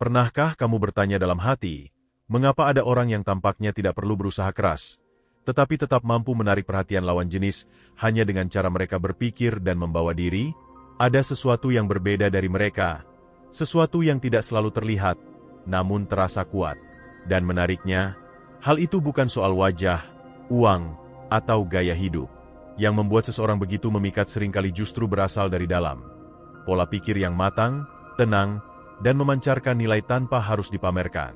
Pernahkah kamu bertanya dalam hati, mengapa ada orang yang tampaknya tidak perlu berusaha keras, tetapi tetap mampu menarik perhatian lawan jenis hanya dengan cara mereka berpikir dan membawa diri? Ada sesuatu yang berbeda dari mereka, sesuatu yang tidak selalu terlihat, namun terasa kuat. Dan menariknya, hal itu bukan soal wajah, uang, atau gaya hidup. Yang membuat seseorang begitu memikat seringkali justru berasal dari dalam. Pola pikir yang matang, tenang, dan memancarkan nilai tanpa harus dipamerkan.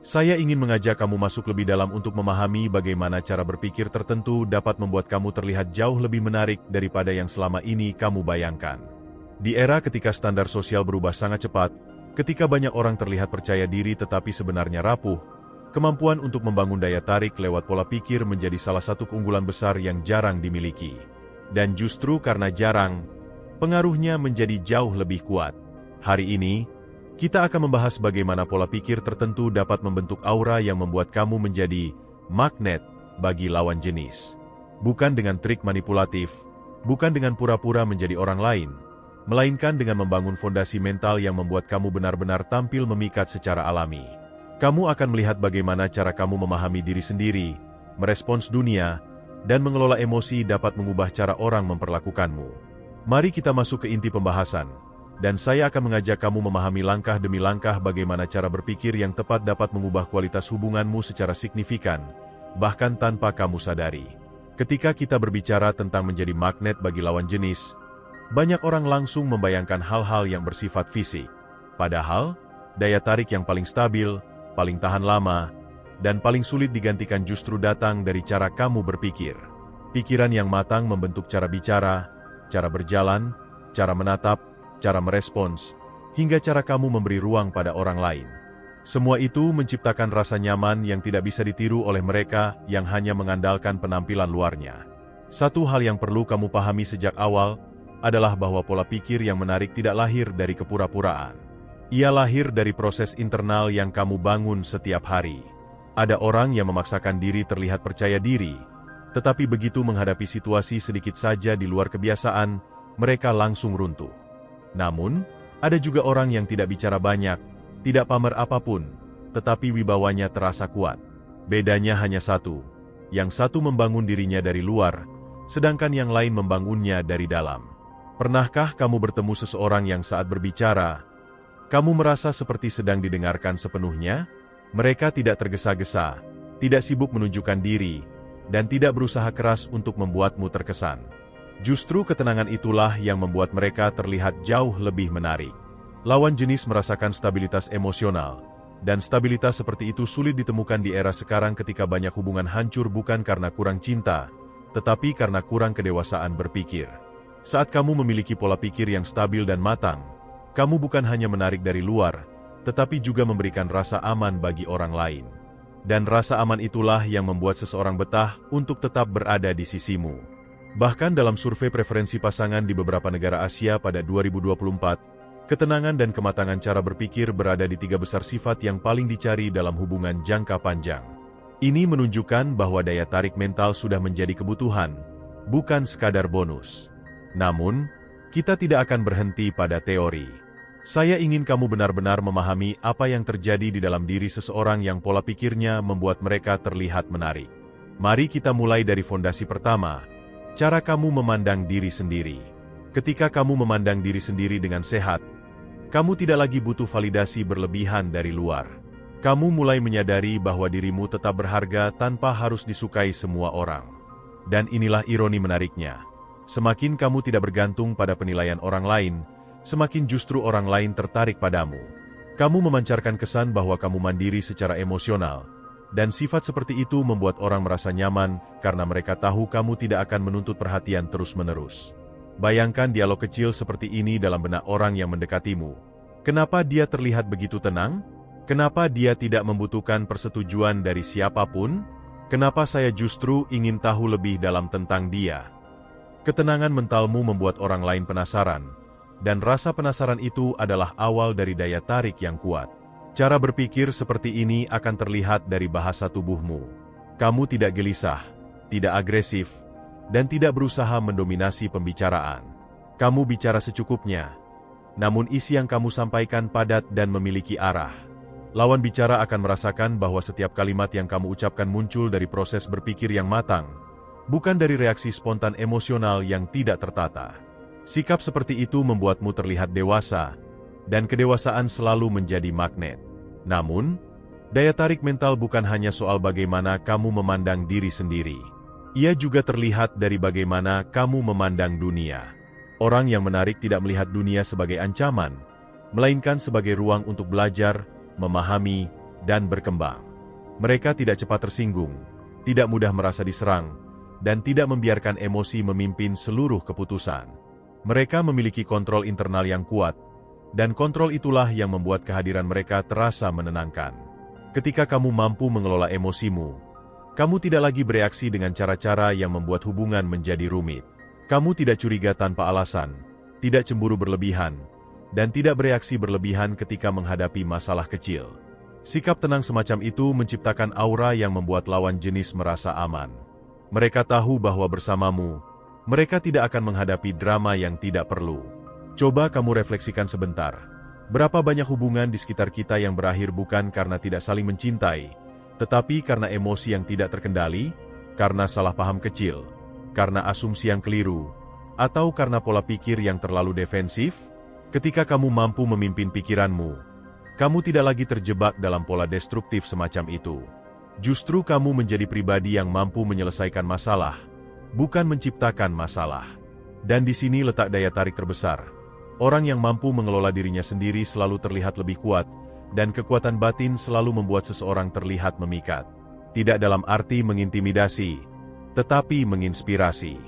Saya ingin mengajak kamu masuk lebih dalam untuk memahami bagaimana cara berpikir tertentu dapat membuat kamu terlihat jauh lebih menarik daripada yang selama ini kamu bayangkan. Di era ketika standar sosial berubah sangat cepat, ketika banyak orang terlihat percaya diri tetapi sebenarnya rapuh, kemampuan untuk membangun daya tarik lewat pola pikir menjadi salah satu keunggulan besar yang jarang dimiliki. Dan justru karena jarang, pengaruhnya menjadi jauh lebih kuat. Hari ini, kita akan membahas bagaimana pola pikir tertentu dapat membentuk aura yang membuat kamu menjadi magnet bagi lawan jenis. Bukan dengan trik manipulatif, bukan dengan pura-pura menjadi orang lain, melainkan dengan membangun fondasi mental yang membuat kamu benar-benar tampil memikat secara alami. Kamu akan melihat bagaimana cara kamu memahami diri sendiri, merespons dunia, dan mengelola emosi dapat mengubah cara orang memperlakukanmu. Mari kita masuk ke inti pembahasan, dan saya akan mengajak kamu memahami langkah demi langkah bagaimana cara berpikir yang tepat dapat mengubah kualitas hubunganmu secara signifikan, bahkan tanpa kamu sadari. Ketika kita berbicara tentang menjadi magnet bagi lawan jenis, banyak orang langsung membayangkan hal-hal yang bersifat fisik. Padahal, daya tarik yang paling stabil, paling tahan lama, dan paling sulit digantikan justru datang dari cara kamu berpikir. Pikiran yang matang membentuk cara bicara, cara berjalan, cara menatap, cara merespons, hingga cara kamu memberi ruang pada orang lain. Semua itu menciptakan rasa nyaman yang tidak bisa ditiru oleh mereka yang hanya mengandalkan penampilan luarnya. Satu hal yang perlu kamu pahami sejak awal adalah bahwa pola pikir yang menarik tidak lahir dari kepura-puraan. Ia lahir dari proses internal yang kamu bangun setiap hari. Ada orang yang memaksakan diri terlihat percaya diri, tetapi begitu menghadapi situasi sedikit saja di luar kebiasaan, mereka langsung runtuh. Namun, ada juga orang yang tidak bicara banyak, tidak pamer apapun, tetapi wibawanya terasa kuat. Bedanya hanya satu, yang satu membangun dirinya dari luar, sedangkan yang lain membangunnya dari dalam. Pernahkah kamu bertemu seseorang yang saat berbicara, kamu merasa seperti sedang didengarkan sepenuhnya? Mereka tidak tergesa-gesa, tidak sibuk menunjukkan diri, dan tidak berusaha keras untuk membuatmu terkesan. Justru ketenangan itulah yang membuat mereka terlihat jauh lebih menarik. Lawan jenis merasakan stabilitas emosional, dan stabilitas seperti itu sulit ditemukan di era sekarang ketika banyak hubungan hancur bukan karena kurang cinta, tetapi karena kurang kedewasaan berpikir. Saat kamu memiliki pola pikir yang stabil dan matang, kamu bukan hanya menarik dari luar, tetapi juga memberikan rasa aman bagi orang lain. Dan rasa aman itulah yang membuat seseorang betah untuk tetap berada di sisimu. Bahkan dalam survei preferensi pasangan di beberapa negara Asia pada 2024, ketenangan dan kematangan cara berpikir berada di 3 besar sifat yang paling dicari dalam hubungan jangka panjang. Ini menunjukkan bahwa daya tarik mental sudah menjadi kebutuhan, bukan sekadar bonus. Namun, kita tidak akan berhenti pada teori. Saya ingin kamu benar-benar memahami apa yang terjadi di dalam diri seseorang yang pola pikirnya membuat mereka terlihat menarik. Mari kita mulai dari fondasi pertama, cara kamu memandang diri sendiri. Ketika kamu memandang diri sendiri dengan sehat, kamu tidak lagi butuh validasi berlebihan dari luar. Kamu mulai menyadari bahwa dirimu tetap berharga tanpa harus disukai semua orang. Dan inilah ironi menariknya. Semakin kamu tidak bergantung pada penilaian orang lain, semakin justru orang lain tertarik padamu. Kamu memancarkan kesan bahwa kamu mandiri secara emosional, dan sifat seperti itu membuat orang merasa nyaman karena mereka tahu kamu tidak akan menuntut perhatian terus-menerus. Bayangkan dialog kecil seperti ini dalam benak orang yang mendekatimu. Kenapa dia terlihat begitu tenang? Kenapa dia tidak membutuhkan persetujuan dari siapapun? Kenapa saya justru ingin tahu lebih dalam tentang dia? Ketenangan mentalmu membuat orang lain penasaran, dan rasa penasaran itu adalah awal dari daya tarik yang kuat. Cara berpikir seperti ini akan terlihat dari bahasa tubuhmu. Kamu tidak gelisah, tidak agresif, dan tidak berusaha mendominasi pembicaraan. Kamu bicara secukupnya, namun isi yang kamu sampaikan padat dan memiliki arah. Lawan bicara akan merasakan bahwa setiap kalimat yang kamu ucapkan muncul dari proses berpikir yang matang, bukan dari reaksi spontan emosional yang tidak tertata. Sikap seperti itu membuatmu terlihat dewasa, dan kedewasaan selalu menjadi magnet. Namun, daya tarik mental bukan hanya soal bagaimana kamu memandang diri sendiri. Ia juga terlihat dari bagaimana kamu memandang dunia. Orang yang menarik tidak melihat dunia sebagai ancaman, melainkan sebagai ruang untuk belajar, memahami, dan berkembang. Mereka tidak cepat tersinggung, tidak mudah merasa diserang, dan tidak membiarkan emosi memimpin seluruh keputusan. Mereka memiliki kontrol internal yang kuat, dan kontrol itulah yang membuat kehadiran mereka terasa menenangkan. Ketika kamu mampu mengelola emosimu, kamu tidak lagi bereaksi dengan cara-cara yang membuat hubungan menjadi rumit. Kamu tidak curiga tanpa alasan, tidak cemburu berlebihan, dan tidak bereaksi berlebihan ketika menghadapi masalah kecil. Sikap tenang semacam itu menciptakan aura yang membuat lawan jenis merasa aman. Mereka tahu bahwa bersamamu, mereka tidak akan menghadapi drama yang tidak perlu. Coba kamu refleksikan sebentar. Berapa banyak hubungan di sekitar kita yang berakhir bukan karena tidak saling mencintai, tetapi karena emosi yang tidak terkendali, karena salah paham kecil, karena asumsi yang keliru, atau karena pola pikir yang terlalu defensif? Ketika kamu mampu memimpin pikiranmu, kamu tidak lagi terjebak dalam pola destruktif semacam itu. Justru kamu menjadi pribadi yang mampu menyelesaikan masalah, bukan menciptakan masalah. Dan di sini letak daya tarik terbesar. Orang yang mampu mengelola dirinya sendiri selalu terlihat lebih kuat, dan kekuatan batin selalu membuat seseorang terlihat memikat. Tidak dalam arti mengintimidasi, tetapi menginspirasi.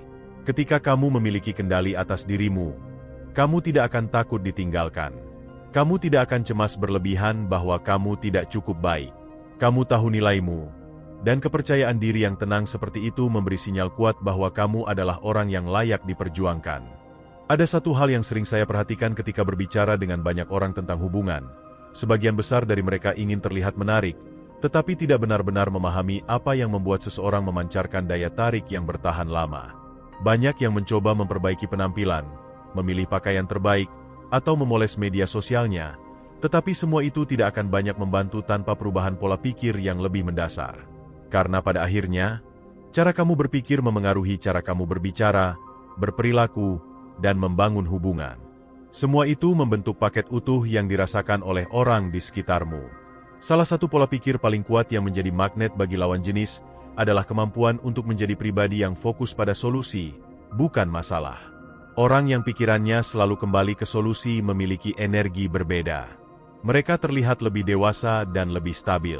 Ketika kamu memiliki kendali atas dirimu, kamu tidak akan takut ditinggalkan. Kamu tidak akan cemas berlebihan bahwa kamu tidak cukup baik. Kamu tahu nilaimu, dan kepercayaan diri yang tenang seperti itu memberi sinyal kuat bahwa kamu adalah orang yang layak diperjuangkan. Ada satu hal yang sering saya perhatikan ketika berbicara dengan banyak orang tentang hubungan. Sebagian besar dari mereka ingin terlihat menarik, tetapi tidak benar-benar memahami apa yang membuat seseorang memancarkan daya tarik yang bertahan lama. Banyak yang mencoba memperbaiki penampilan, memilih pakaian terbaik, atau memoles media sosialnya, tetapi semua itu tidak akan banyak membantu tanpa perubahan pola pikir yang lebih mendasar. Karena pada akhirnya, cara kamu berpikir memengaruhi cara kamu berbicara, berperilaku, dan membangun hubungan. Semua itu membentuk paket utuh yang dirasakan oleh orang di sekitarmu. Salah satu pola pikir paling kuat yang menjadi magnet bagi lawan jenis adalah kemampuan untuk menjadi pribadi yang fokus pada solusi, bukan masalah. Orang yang pikirannya selalu kembali ke solusi memiliki energi berbeda. Mereka terlihat lebih dewasa dan lebih stabil.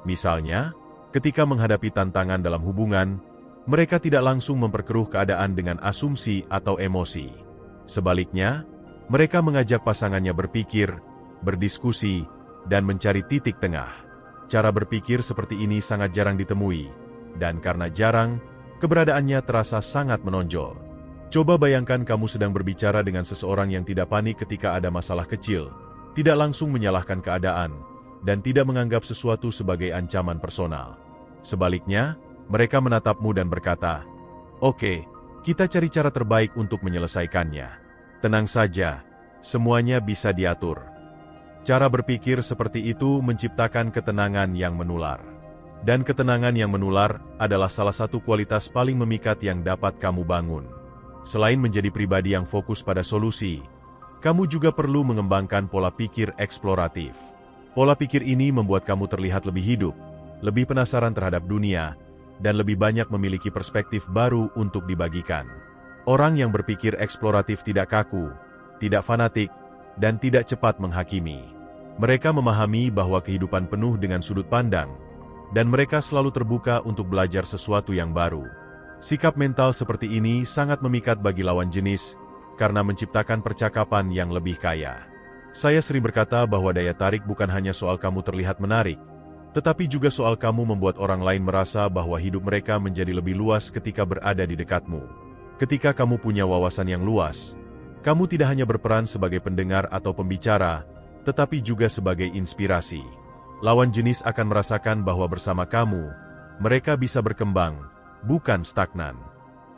Misalnya, ketika menghadapi tantangan dalam hubungan, mereka tidak langsung memperkeruh keadaan dengan asumsi atau emosi. Sebaliknya, mereka mengajak pasangannya berpikir, berdiskusi, dan mencari titik tengah. Cara berpikir seperti ini sangat jarang ditemui, dan karena jarang, keberadaannya terasa sangat menonjol. Coba bayangkan kamu sedang berbicara dengan seseorang yang tidak panik ketika ada masalah kecil, tidak langsung menyalahkan keadaan, dan tidak menganggap sesuatu sebagai ancaman personal. Sebaliknya, mereka menatapmu dan berkata, "Oke, kita cari cara terbaik untuk menyelesaikannya. Tenang saja, semuanya bisa diatur." Cara berpikir seperti itu menciptakan ketenangan yang menular. Dan ketenangan yang menular adalah salah satu kualitas paling memikat yang dapat kamu bangun. Selain menjadi pribadi yang fokus pada solusi, kamu juga perlu mengembangkan pola pikir eksploratif. Pola pikir ini membuat kamu terlihat lebih hidup, lebih penasaran terhadap dunia, dan lebih banyak memiliki perspektif baru untuk dibagikan. Orang yang berpikir eksploratif tidak kaku, tidak fanatik, dan tidak cepat menghakimi. Mereka memahami bahwa kehidupan penuh dengan sudut pandang, dan mereka selalu terbuka untuk belajar sesuatu yang baru. Sikap mental seperti ini sangat memikat bagi lawan jenis, karena menciptakan percakapan yang lebih kaya. Saya sering berkata bahwa daya tarik bukan hanya soal kamu terlihat menarik, tetapi juga soal kamu membuat orang lain merasa bahwa hidup mereka menjadi lebih luas ketika berada di dekatmu. Ketika kamu punya wawasan yang luas, kamu tidak hanya berperan sebagai pendengar atau pembicara, tetapi juga sebagai inspirasi. Lawan jenis akan merasakan bahwa bersama kamu, mereka bisa berkembang, bukan stagnan.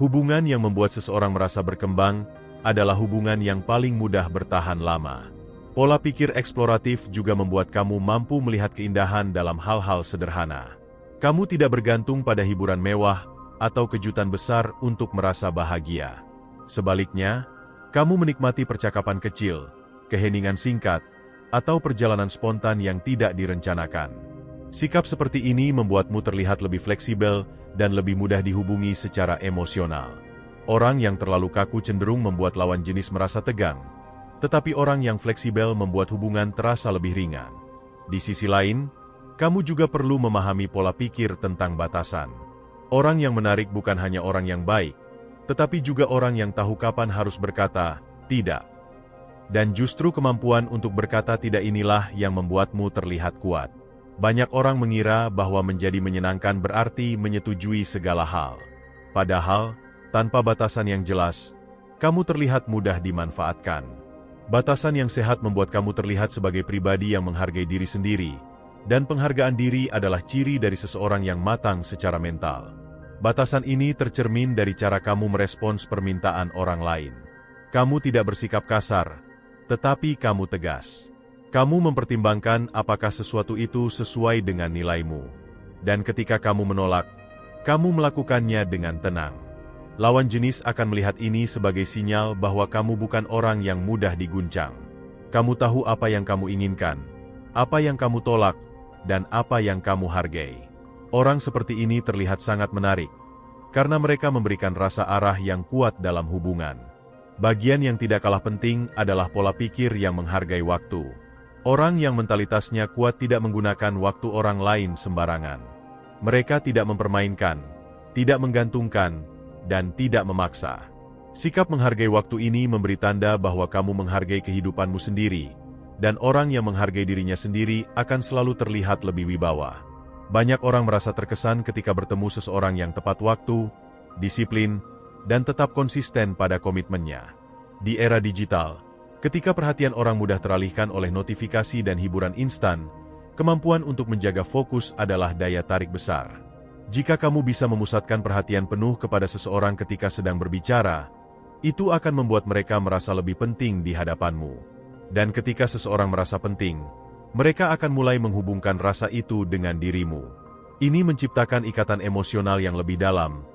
Hubungan yang membuat seseorang merasa berkembang adalah hubungan yang paling mudah bertahan lama. Pola pikir eksploratif juga membuat kamu mampu melihat keindahan dalam hal-hal sederhana. Kamu tidak bergantung pada hiburan mewah atau kejutan besar untuk merasa bahagia. Sebaliknya, kamu menikmati percakapan kecil, keheningan singkat, atau perjalanan spontan yang tidak direncanakan. Sikap seperti ini membuatmu terlihat lebih fleksibel dan lebih mudah dihubungi secara emosional. Orang yang terlalu kaku cenderung membuat lawan jenis merasa tegang, tetapi orang yang fleksibel membuat hubungan terasa lebih ringan. Di sisi lain, kamu juga perlu memahami pola pikir tentang batasan. Orang yang menarik bukan hanya orang yang baik, tetapi juga orang yang tahu kapan harus berkata tidak. Dan justru kemampuan untuk berkata tidak inilah yang membuatmu terlihat kuat. Banyak orang mengira bahwa menjadi menyenangkan berarti menyetujui segala hal. Padahal, tanpa batasan yang jelas, kamu terlihat mudah dimanfaatkan. Batasan yang sehat membuat kamu terlihat sebagai pribadi yang menghargai diri sendiri, dan penghargaan diri adalah ciri dari seseorang yang matang secara mental. Batasan ini tercermin dari cara kamu merespons permintaan orang lain. Kamu tidak bersikap kasar, tetapi kamu tegas. Kamu mempertimbangkan apakah sesuatu itu sesuai dengan nilaimu. Dan ketika kamu menolak, kamu melakukannya dengan tenang. Lawan jenis akan melihat ini sebagai sinyal bahwa kamu bukan orang yang mudah diguncang. Kamu tahu apa yang kamu inginkan, apa yang kamu tolak, dan apa yang kamu hargai. Orang seperti ini terlihat sangat menarik, karena mereka memberikan rasa arah yang kuat dalam hubungan. Bagian yang tidak kalah penting adalah pola pikir yang menghargai waktu. Orang yang mentalitasnya kuat tidak menggunakan waktu orang lain sembarangan. Mereka tidak mempermainkan, tidak menggantungkan, dan tidak memaksa. Sikap menghargai waktu ini memberi tanda bahwa kamu menghargai kehidupanmu sendiri, dan orang yang menghargai dirinya sendiri akan selalu terlihat lebih wibawa. Banyak orang merasa terkesan ketika bertemu seseorang yang tepat waktu, disiplin, dan tetap konsisten pada komitmennya. Di era digital, ketika perhatian orang mudah teralihkan oleh notifikasi dan hiburan instan, kemampuan untuk menjaga fokus adalah daya tarik besar. Jika kamu bisa memusatkan perhatian penuh kepada seseorang ketika sedang berbicara, itu akan membuat mereka merasa lebih penting di hadapanmu. Dan ketika seseorang merasa penting, mereka akan mulai menghubungkan rasa itu dengan dirimu. Ini menciptakan ikatan emosional yang lebih dalam,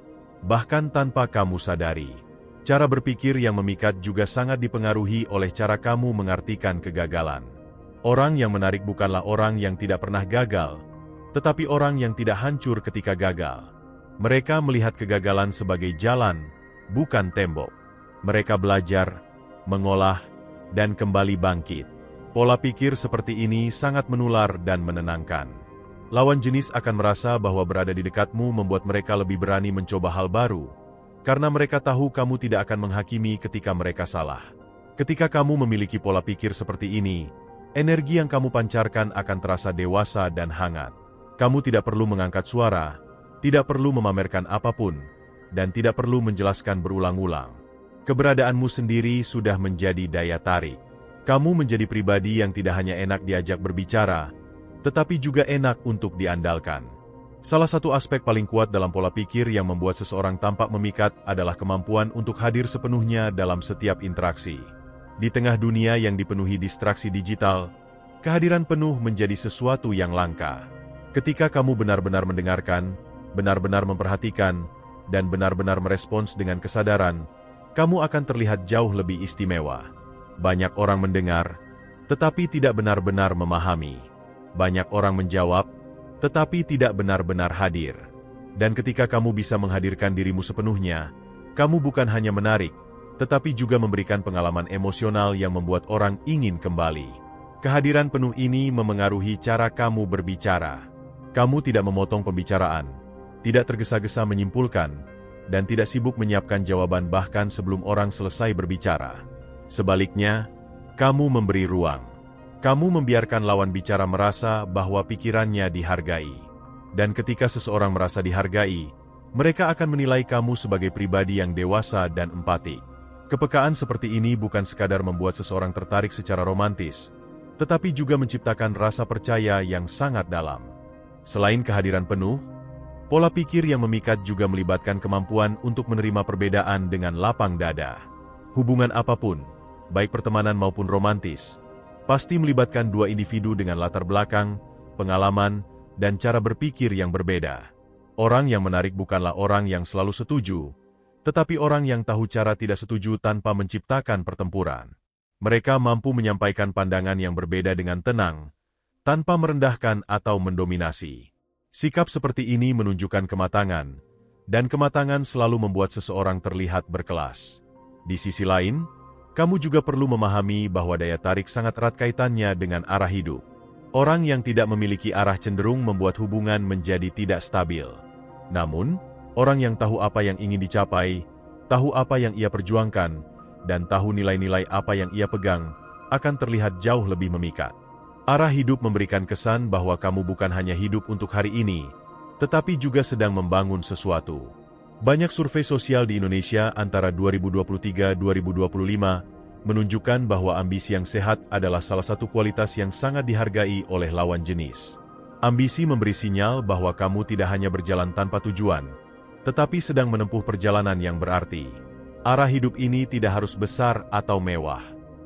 bahkan tanpa kamu sadari. Cara berpikir yang memikat juga sangat dipengaruhi oleh cara kamu mengartikan kegagalan. Orang yang menarik bukanlah orang yang tidak pernah gagal, tetapi orang yang tidak hancur ketika gagal. Mereka melihat kegagalan sebagai jalan, bukan tembok. Mereka belajar, mengolah, dan kembali bangkit. Pola pikir seperti ini sangat menular dan menenangkan. Lawan jenis akan merasa bahwa berada di dekatmu membuat mereka lebih berani mencoba hal baru, karena mereka tahu kamu tidak akan menghakimi ketika mereka salah. Ketika kamu memiliki pola pikir seperti ini, energi yang kamu pancarkan akan terasa dewasa dan hangat. Kamu tidak perlu mengangkat suara, tidak perlu memamerkan apapun, dan tidak perlu menjelaskan berulang-ulang. Keberadaanmu sendiri sudah menjadi daya tarik. Kamu menjadi pribadi yang tidak hanya enak diajak berbicara, tetapi juga enak untuk diandalkan. Salah satu aspek paling kuat dalam pola pikir yang membuat seseorang tampak memikat adalah kemampuan untuk hadir sepenuhnya dalam setiap interaksi. Di tengah dunia yang dipenuhi distraksi digital, kehadiran penuh menjadi sesuatu yang langka. Ketika kamu benar-benar mendengarkan, benar-benar memperhatikan, dan benar-benar merespons dengan kesadaran, kamu akan terlihat jauh lebih istimewa. Banyak orang mendengar, tetapi tidak benar-benar memahami. Banyak orang menjawab, tetapi tidak benar-benar hadir. Dan ketika kamu bisa menghadirkan dirimu sepenuhnya, kamu bukan hanya menarik, tetapi juga memberikan pengalaman emosional yang membuat orang ingin kembali. Kehadiran penuh ini memengaruhi cara kamu berbicara. Kamu tidak memotong pembicaraan, tidak tergesa-gesa menyimpulkan, dan tidak sibuk menyiapkan jawaban bahkan sebelum orang selesai berbicara. Sebaliknya, kamu memberi ruang. Kamu membiarkan lawan bicara merasa bahwa pikirannya dihargai. Dan ketika seseorang merasa dihargai, mereka akan menilai kamu sebagai pribadi yang dewasa dan empatik. Kepekaan seperti ini bukan sekadar membuat seseorang tertarik secara romantis, tetapi juga menciptakan rasa percaya yang sangat dalam. Selain kehadiran penuh, pola pikir yang memikat juga melibatkan kemampuan untuk menerima perbedaan dengan lapang dada. Hubungan apapun, baik pertemanan maupun romantis, Pasti melibatkan dua individu dengan latar belakang, pengalaman, dan cara berpikir yang berbeda. Orang yang menarik bukanlah orang yang selalu setuju, tetapi orang yang tahu cara tidak setuju tanpa menciptakan pertempuran. Mereka mampu menyampaikan pandangan yang berbeda dengan tenang, tanpa merendahkan atau mendominasi. Sikap seperti ini menunjukkan kematangan, dan kematangan selalu membuat seseorang terlihat berkelas. Di sisi lain, kamu juga perlu memahami bahwa daya tarik sangat erat kaitannya dengan arah hidup. Orang yang tidak memiliki arah cenderung membuat hubungan menjadi tidak stabil. Namun, orang yang tahu apa yang ingin dicapai, tahu apa yang ia perjuangkan, dan tahu nilai-nilai apa yang ia pegang, akan terlihat jauh lebih memikat. Arah hidup memberikan kesan bahwa kamu bukan hanya hidup untuk hari ini, tetapi juga sedang membangun sesuatu. Banyak survei sosial di Indonesia antara 2023-2025 menunjukkan bahwa ambisi yang sehat adalah salah satu kualitas yang sangat dihargai oleh lawan jenis. Ambisi memberi sinyal bahwa kamu tidak hanya berjalan tanpa tujuan, tetapi sedang menempuh perjalanan yang berarti. Arah hidup ini tidak harus besar atau mewah.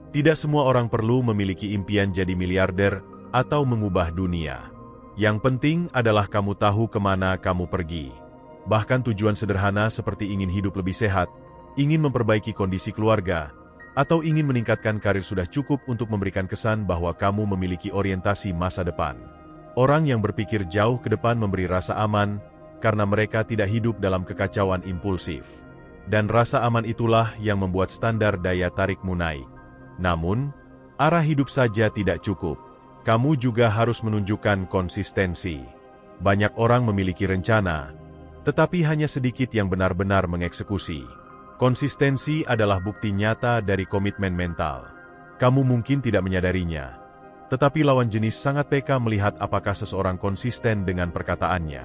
Tidak semua orang perlu memiliki impian jadi miliarder atau mengubah dunia. Yang penting adalah kamu tahu kemana kamu pergi. Bahkan tujuan sederhana seperti ingin hidup lebih sehat, ingin memperbaiki kondisi keluarga, atau ingin meningkatkan karir sudah cukup untuk memberikan kesan bahwa kamu memiliki orientasi masa depan. Orang yang berpikir jauh ke depan memberi rasa aman, karena mereka tidak hidup dalam kekacauan impulsif. Dan rasa aman itulah yang membuat standar daya tarikmu naik. Namun, arah hidup saja tidak cukup. Kamu juga harus menunjukkan konsistensi. Banyak orang memiliki rencana, tetapi hanya sedikit yang benar-benar mengeksekusi. Konsistensi adalah bukti nyata dari komitmen mental. Kamu mungkin tidak menyadarinya, tetapi lawan jenis sangat peka melihat apakah seseorang konsisten dengan perkataannya.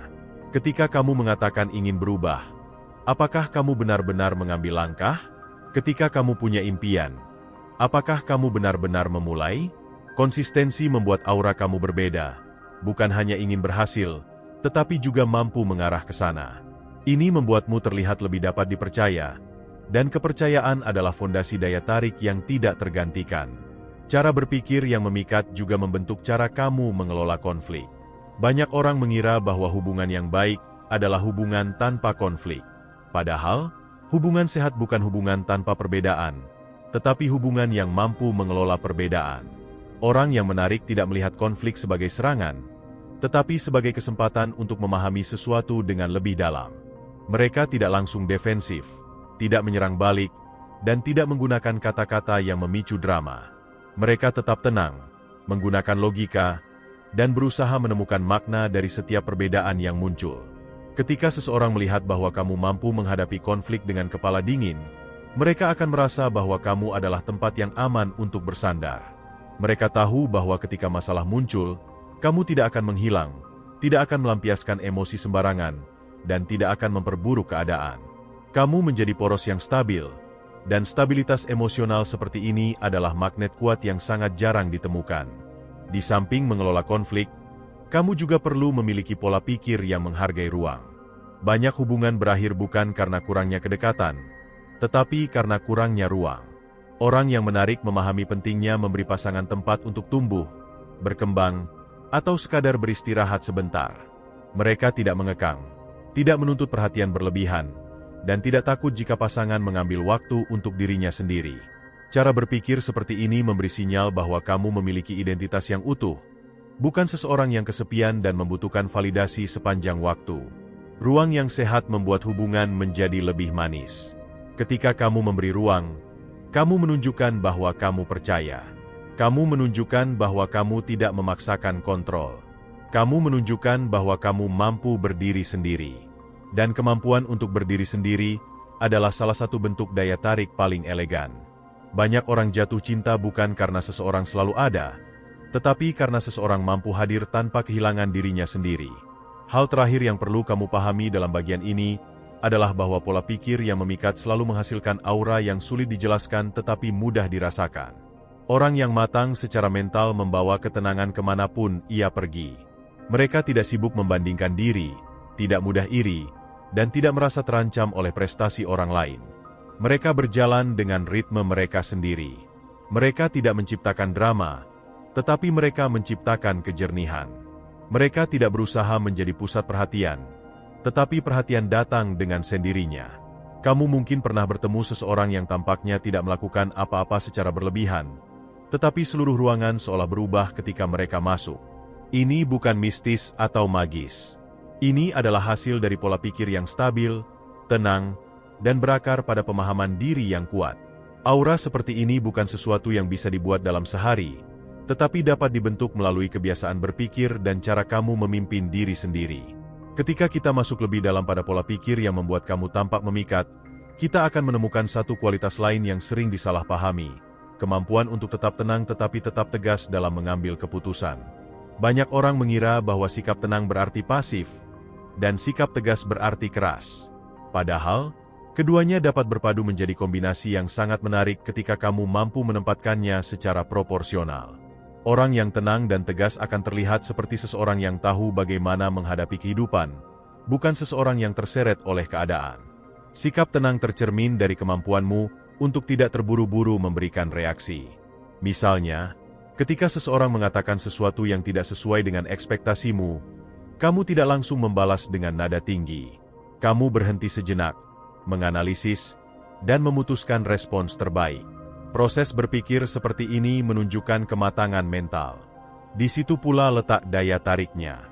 Ketika kamu mengatakan ingin berubah, apakah kamu benar-benar mengambil langkah? Ketika kamu punya impian, apakah kamu benar-benar memulai? Konsistensi membuat aura kamu berbeda, bukan hanya ingin berhasil, tetapi juga mampu mengarah ke sana. Ini membuatmu terlihat lebih dapat dipercaya, dan kepercayaan adalah fondasi daya tarik yang tidak tergantikan. Cara berpikir yang memikat juga membentuk cara kamu mengelola konflik. Banyak orang mengira bahwa hubungan yang baik adalah hubungan tanpa konflik. Padahal, hubungan sehat bukan hubungan tanpa perbedaan, tetapi hubungan yang mampu mengelola perbedaan. Orang yang menarik tidak melihat konflik sebagai serangan, tetapi sebagai kesempatan untuk memahami sesuatu dengan lebih dalam. Mereka tidak langsung defensif, tidak menyerang balik, dan tidak menggunakan kata-kata yang memicu drama. Mereka tetap tenang, menggunakan logika, dan berusaha menemukan makna dari setiap perbedaan yang muncul. Ketika seseorang melihat bahwa kamu mampu menghadapi konflik dengan kepala dingin, mereka akan merasa bahwa kamu adalah tempat yang aman untuk bersandar. Mereka tahu bahwa ketika masalah muncul, kamu tidak akan menghilang, tidak akan melampiaskan emosi sembarangan, dan tidak akan memperburuk keadaan. Kamu menjadi poros yang stabil, dan stabilitas emosional seperti ini adalah magnet kuat yang sangat jarang ditemukan. Di samping mengelola konflik, kamu juga perlu memiliki pola pikir yang menghargai ruang. Banyak hubungan berakhir bukan karena kurangnya kedekatan, tetapi karena kurangnya ruang. Orang yang menarik memahami pentingnya memberi pasangan tempat untuk tumbuh, berkembang, atau sekadar beristirahat sebentar. Mereka tidak mengekang, tidak menuntut perhatian berlebihan, dan tidak takut jika pasangan mengambil waktu untuk dirinya sendiri. Cara berpikir seperti ini memberi sinyal bahwa kamu memiliki identitas yang utuh, bukan seseorang yang kesepian dan membutuhkan validasi sepanjang waktu. Ruang yang sehat membuat hubungan menjadi lebih manis. Ketika kamu memberi ruang, kamu menunjukkan bahwa kamu percaya. Kamu menunjukkan bahwa kamu tidak memaksakan kontrol. Kamu menunjukkan bahwa kamu mampu berdiri sendiri. Dan kemampuan untuk berdiri sendiri adalah salah satu bentuk daya tarik paling elegan. Banyak orang jatuh cinta bukan karena seseorang selalu ada, tetapi karena seseorang mampu hadir tanpa kehilangan dirinya sendiri. Hal terakhir yang perlu kamu pahami dalam bagian ini adalah bahwa pola pikir yang memikat selalu menghasilkan aura yang sulit dijelaskan tetapi mudah dirasakan. Orang yang matang secara mental membawa ketenangan kemanapun ia pergi. Mereka tidak sibuk membandingkan diri, tidak mudah iri, dan tidak merasa terancam oleh prestasi orang lain. Mereka berjalan dengan ritme mereka sendiri. Mereka tidak menciptakan drama, tetapi mereka menciptakan kejernihan. Mereka tidak berusaha menjadi pusat perhatian, tetapi perhatian datang dengan sendirinya. Kamu mungkin pernah bertemu seseorang yang tampaknya tidak melakukan apa-apa secara berlebihan, tetapi seluruh ruangan seolah berubah ketika mereka masuk. Ini bukan mistis atau magis. Ini adalah hasil dari pola pikir yang stabil, tenang, dan berakar pada pemahaman diri yang kuat. Aura seperti ini bukan sesuatu yang bisa dibuat dalam sehari, tetapi dapat dibentuk melalui kebiasaan berpikir dan cara kamu memimpin diri sendiri. Ketika kita masuk lebih dalam pada pola pikir yang membuat kamu tampak memikat, kita akan menemukan satu kualitas lain yang sering disalahpahami, kemampuan untuk tetap tenang tetapi tetap tegas dalam mengambil keputusan. Banyak orang mengira bahwa sikap tenang berarti pasif, dan sikap tegas berarti keras. Padahal, keduanya dapat berpadu menjadi kombinasi yang sangat menarik ketika kamu mampu menempatkannya secara proporsional. Orang yang tenang dan tegas akan terlihat seperti seseorang yang tahu bagaimana menghadapi kehidupan, bukan seseorang yang terseret oleh keadaan. Sikap tenang tercermin dari kemampuanmu untuk tidak terburu-buru memberikan reaksi. Misalnya, ketika seseorang mengatakan sesuatu yang tidak sesuai dengan ekspektasimu, kamu tidak langsung membalas dengan nada tinggi. Kamu berhenti sejenak, menganalisis, dan memutuskan respons terbaik. Proses berpikir seperti ini menunjukkan kematangan mental. Di situ pula letak daya tariknya.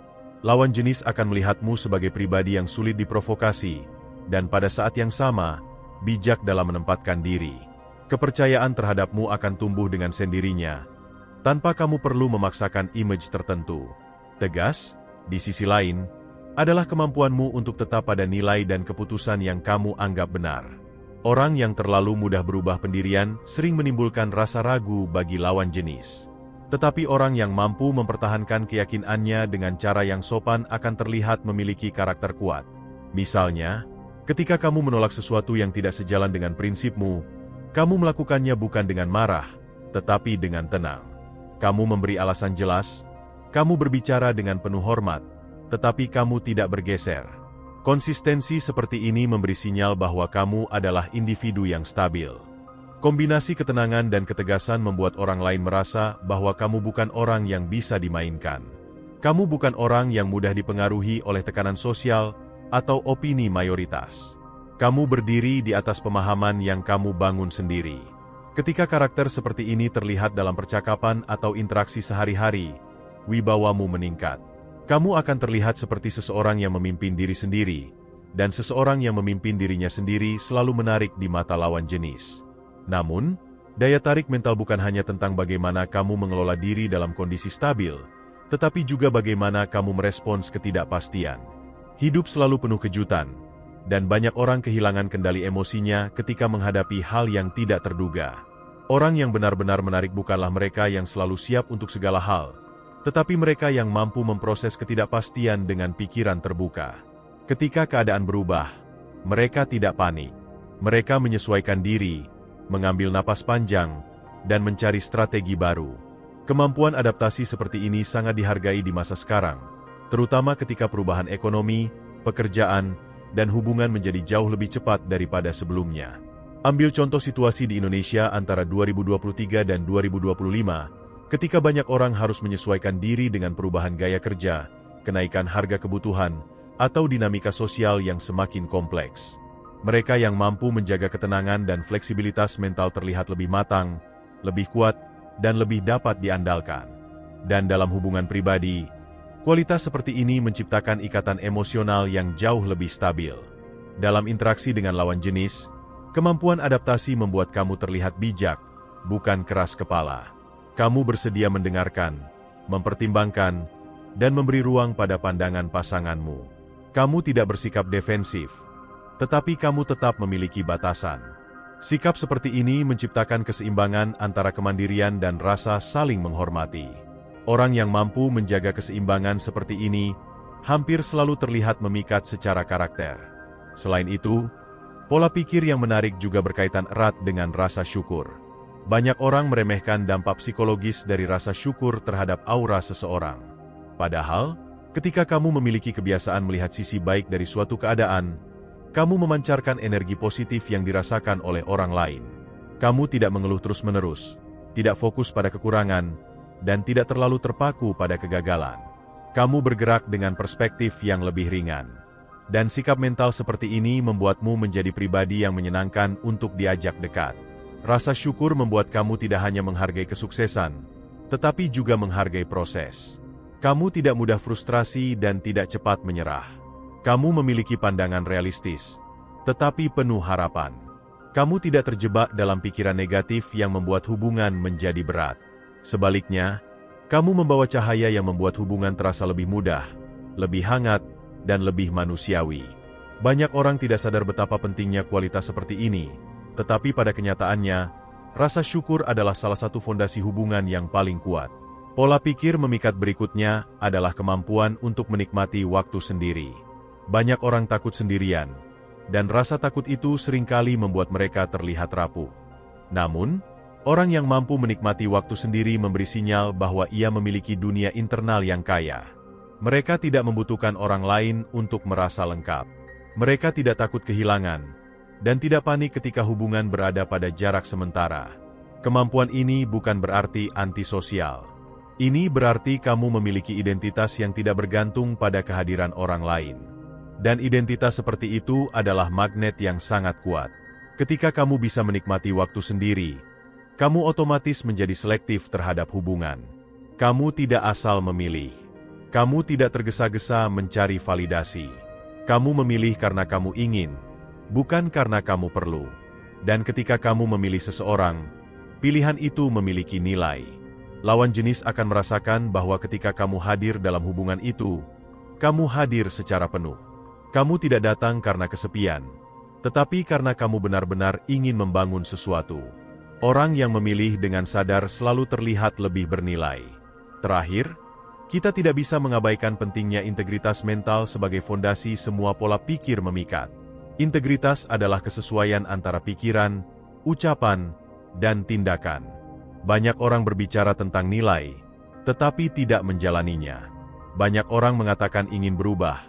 Lawan jenis akan melihatmu sebagai pribadi yang sulit diprovokasi, dan pada saat yang sama, bijak dalam menempatkan diri. Kepercayaan terhadapmu akan tumbuh dengan sendirinya, tanpa kamu perlu memaksakan image tertentu. Tegas, di sisi lain, adalah kemampuanmu untuk tetap pada nilai dan keputusan yang kamu anggap benar. Orang yang terlalu mudah berubah pendirian sering menimbulkan rasa ragu bagi lawan jenis. Tetapi orang yang mampu mempertahankan keyakinannya dengan cara yang sopan akan terlihat memiliki karakter kuat. Misalnya, ketika kamu menolak sesuatu yang tidak sejalan dengan prinsipmu, kamu melakukannya bukan dengan marah, tetapi dengan tenang. Kamu memberi alasan jelas, kamu berbicara dengan penuh hormat, tetapi kamu tidak bergeser. Konsistensi seperti ini memberi sinyal bahwa kamu adalah individu yang stabil. Kombinasi ketenangan dan ketegasan membuat orang lain merasa bahwa kamu bukan orang yang bisa dimainkan. Kamu bukan orang yang mudah dipengaruhi oleh tekanan sosial atau opini mayoritas. Kamu berdiri di atas pemahaman yang kamu bangun sendiri. Ketika karakter seperti ini terlihat dalam percakapan atau interaksi sehari-hari, wibawamu meningkat. Kamu akan terlihat seperti seseorang yang memimpin diri sendiri, dan seseorang yang memimpin dirinya sendiri selalu menarik di mata lawan jenis. Namun, daya tarik mental bukan hanya tentang bagaimana kamu mengelola diri dalam kondisi stabil, tetapi juga bagaimana kamu merespons ketidakpastian. Hidup selalu penuh kejutan, dan banyak orang kehilangan kendali emosinya ketika menghadapi hal yang tidak terduga. Orang yang benar-benar menarik bukanlah mereka yang selalu siap untuk segala hal, tetapi mereka yang mampu memproses ketidakpastian dengan pikiran terbuka. Ketika keadaan berubah, mereka tidak panik. Mereka menyesuaikan diri, mengambil napas panjang, dan mencari strategi baru. Kemampuan adaptasi seperti ini sangat dihargai di masa sekarang, terutama ketika perubahan ekonomi, pekerjaan, dan hubungan menjadi jauh lebih cepat daripada sebelumnya. Ambil contoh situasi di Indonesia antara 2023 dan 2025, ketika banyak orang harus menyesuaikan diri dengan perubahan gaya kerja, kenaikan harga kebutuhan, atau dinamika sosial yang semakin kompleks. Mereka yang mampu menjaga ketenangan dan fleksibilitas mental terlihat lebih matang, lebih kuat, dan lebih dapat diandalkan. Dan dalam hubungan pribadi, kualitas seperti ini menciptakan ikatan emosional yang jauh lebih stabil. Dalam interaksi dengan lawan jenis, kemampuan adaptasi membuat kamu terlihat bijak, bukan keras kepala. Kamu bersedia mendengarkan, mempertimbangkan, dan memberi ruang pada pandangan pasanganmu. Kamu tidak bersikap defensif, tetapi kamu tetap memiliki batasan. Sikap seperti ini menciptakan keseimbangan antara kemandirian dan rasa saling menghormati. Orang yang mampu menjaga keseimbangan seperti ini, hampir selalu terlihat memikat secara karakter. Selain itu, pola pikir yang menarik juga berkaitan erat dengan rasa syukur. Banyak orang meremehkan dampak psikologis dari rasa syukur terhadap aura seseorang. Padahal, ketika kamu memiliki kebiasaan melihat sisi baik dari suatu keadaan, kamu memancarkan energi positif yang dirasakan oleh orang lain. Kamu tidak mengeluh terus-menerus, tidak fokus pada kekurangan, dan tidak terlalu terpaku pada kegagalan. Kamu bergerak dengan perspektif yang lebih ringan. Dan sikap mental seperti ini membuatmu menjadi pribadi yang menyenangkan untuk diajak dekat. Rasa syukur membuat kamu tidak hanya menghargai kesuksesan, tetapi juga menghargai proses. Kamu tidak mudah frustrasi dan tidak cepat menyerah. Kamu memiliki pandangan realistis, tetapi penuh harapan. Kamu tidak terjebak dalam pikiran negatif yang membuat hubungan menjadi berat. Sebaliknya, kamu membawa cahaya yang membuat hubungan terasa lebih mudah, lebih hangat, dan lebih manusiawi. Banyak orang tidak sadar betapa pentingnya kualitas seperti ini, tetapi pada kenyataannya, rasa syukur adalah salah satu fondasi hubungan yang paling kuat. Pola pikir memikat berikutnya adalah kemampuan untuk menikmati waktu sendiri. Banyak orang takut sendirian, dan rasa takut itu seringkali membuat mereka terlihat rapuh. Namun, orang yang mampu menikmati waktu sendiri memberi sinyal bahwa ia memiliki dunia internal yang kaya. Mereka tidak membutuhkan orang lain untuk merasa lengkap. Mereka tidak takut kehilangan, dan tidak panik ketika hubungan berada pada jarak sementara. Kemampuan ini bukan berarti antisosial. Ini berarti kamu memiliki identitas yang tidak bergantung pada kehadiran orang lain. Dan identitas seperti itu adalah magnet yang sangat kuat. Ketika kamu bisa menikmati waktu sendiri, kamu otomatis menjadi selektif terhadap hubungan. Kamu tidak asal memilih. Kamu tidak tergesa-gesa mencari validasi. Kamu memilih karena kamu ingin, bukan karena kamu perlu. Dan ketika kamu memilih seseorang, pilihan itu memiliki nilai. Lawan jenis akan merasakan bahwa ketika kamu hadir dalam hubungan itu, kamu hadir secara penuh. Kamu tidak datang karena kesepian, tetapi karena kamu benar-benar ingin membangun sesuatu. Orang yang memilih dengan sadar selalu terlihat lebih bernilai. Terakhir, kita tidak bisa mengabaikan pentingnya integritas mental sebagai fondasi semua pola pikir memikat. Integritas adalah kesesuaian antara pikiran, ucapan, dan tindakan. Banyak orang berbicara tentang nilai, tetapi tidak menjalaninya. Banyak orang mengatakan ingin berubah,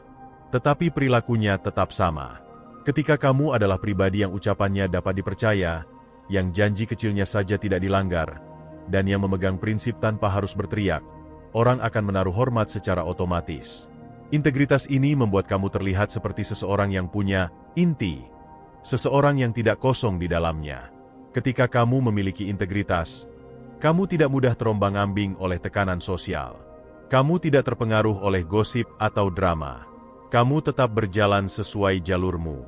tetapi perilakunya tetap sama. Ketika kamu adalah pribadi yang ucapannya dapat dipercaya, yang janji kecilnya saja tidak dilanggar, dan yang memegang prinsip tanpa harus berteriak, orang akan menaruh hormat secara otomatis. Integritas ini membuat kamu terlihat seperti seseorang yang punya inti, seseorang yang tidak kosong di dalamnya. Ketika kamu memiliki integritas, kamu tidak mudah terombang-ambing oleh tekanan sosial. Kamu tidak terpengaruh oleh gosip atau drama. Kamu tetap berjalan sesuai jalurmu.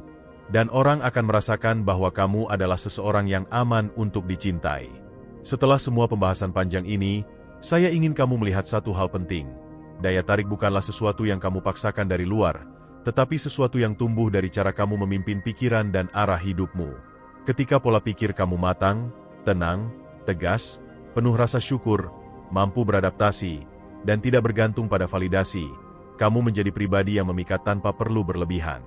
Dan orang akan merasakan bahwa kamu adalah seseorang yang aman untuk dicintai. Setelah semua pembahasan panjang ini, saya ingin kamu melihat satu hal penting. Daya tarik bukanlah sesuatu yang kamu paksakan dari luar, tetapi sesuatu yang tumbuh dari cara kamu memimpin pikiran dan arah hidupmu. Ketika pola pikir kamu matang, tenang, tegas, penuh rasa syukur, mampu beradaptasi, dan tidak bergantung pada validasi, kamu menjadi pribadi yang memikat tanpa perlu berlebihan.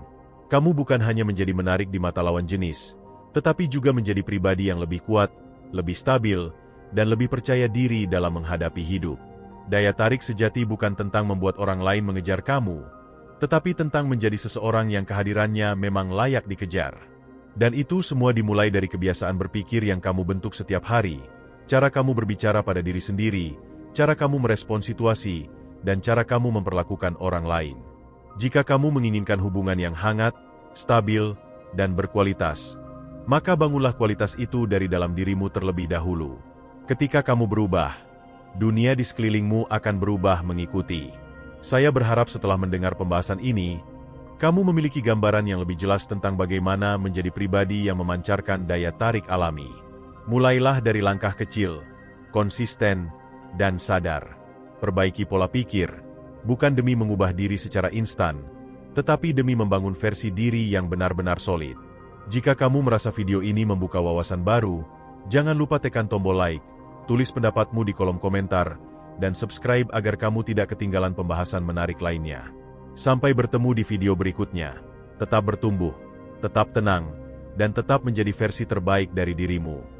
Kamu bukan hanya menjadi menarik di mata lawan jenis, tetapi juga menjadi pribadi yang lebih kuat, lebih stabil, dan lebih percaya diri dalam menghadapi hidup. Daya tarik sejati bukan tentang membuat orang lain mengejar kamu, tetapi tentang menjadi seseorang yang kehadirannya memang layak dikejar. Dan itu semua dimulai dari kebiasaan berpikir yang kamu bentuk setiap hari, cara kamu berbicara pada diri sendiri, cara kamu merespon situasi, dan cara kamu memperlakukan orang lain. Jika kamu menginginkan hubungan yang hangat, stabil, dan berkualitas, maka bangunlah kualitas itu dari dalam dirimu terlebih dahulu. Ketika kamu berubah, dunia di sekelilingmu akan berubah mengikuti. Saya berharap setelah mendengar pembahasan ini, kamu memiliki gambaran yang lebih jelas tentang bagaimana menjadi pribadi yang memancarkan daya tarik alami. Mulailah dari langkah kecil, konsisten, dan sadar. Perbaiki pola pikir, bukan demi mengubah diri secara instan, tetapi demi membangun versi diri yang benar-benar solid. Jika kamu merasa video ini membuka wawasan baru, jangan lupa tekan tombol like, tulis pendapatmu di kolom komentar, dan subscribe agar kamu tidak ketinggalan pembahasan menarik lainnya. Sampai bertemu di video berikutnya. Tetap bertumbuh, tetap tenang, dan tetap menjadi versi terbaik dari dirimu.